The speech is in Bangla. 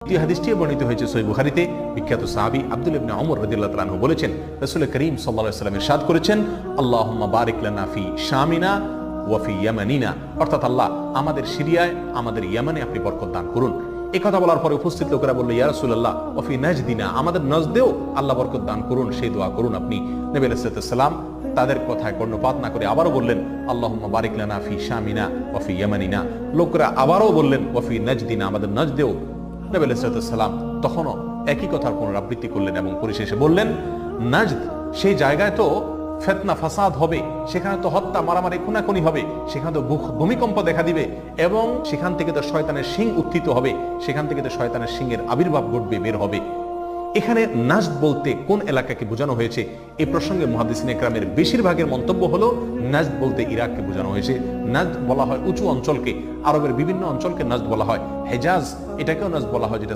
এই হাদিসটি বর্ণিত হয়েছে সহিহ বুখারীতে। বিখ্যাত সাহাবী আব্দুল্লাহ ইবনে ওমর রাদিয়াল্লাহু তাআলা আনহু বলেছেন, রাসূল করিম সাল্লাল্লাহু আলাইহি ওয়াসাল্লাম ইরশাদ করেছেন, আল্লাহুম্মা বারিক লানা ফি শামিনা ওয়া ফি ইয়ামানিনা, অর্থাৎ আল্লাহ আমাদের সিরিয়ায়, আমাদের ইয়ামানে আপনি বরকত দান করুন। এই কথা বলার পরে উপস্থিত লোকেরা বলল, ইয়া রাসূলুল্লাহ ওয়া ফি নাজদিনা, আমাদের নজদেও আল্লাহ বরকত দান করুন, সেই দোয়া করুন আপনি। নবী আলাইহিস সালাম তাদের কথায় কর্ণপাত না করে আবারও বললেন, আল্লাহুম্মা বারিক লানা ফি শামিনা ওয়া ফি ইয়ামানিনা। লোকেরা আবারও বললেন, ওয়া ফি নাজদিনা, আমাদের নজদেও। নবী আলাইহিস সালাম তখনও একই কথার পুনরাবৃত্তি করলেন এবং পরিশেষে বললেন, নাজদ সেই জায়গায় তো ফিতনা ফাসাদ হবে, সেখানে তো হত্যা মারামারি খুনাখুনি হবে, সেখানে তো ভূমিকম্প দেখা দিবে এবং সেখান থেকে তো শয়তানের শিং উত্থিত হবে, সেখান থেকে তো শয়তানের শিংয়ের আবির্ভাব ঘটবে, বের হবে। এখানে নাজদ বলতে কোন এলাকাকে বোঝানো হয়েছে এই প্রসঙ্গে মুহাদ্দিসিন ইকরামের বেশিরভাগের মন্তব্য হলো নাজদ বলতে ইরাককে বোঝানো হয়েছে। নাজদ বলা হয় উঁচু অঞ্চলকে, আরবের বিভিন্ন অঞ্চলকে নাজদ বলা হয়। হেজাজ এটাকেও নাজদ বলা হয়, যেটা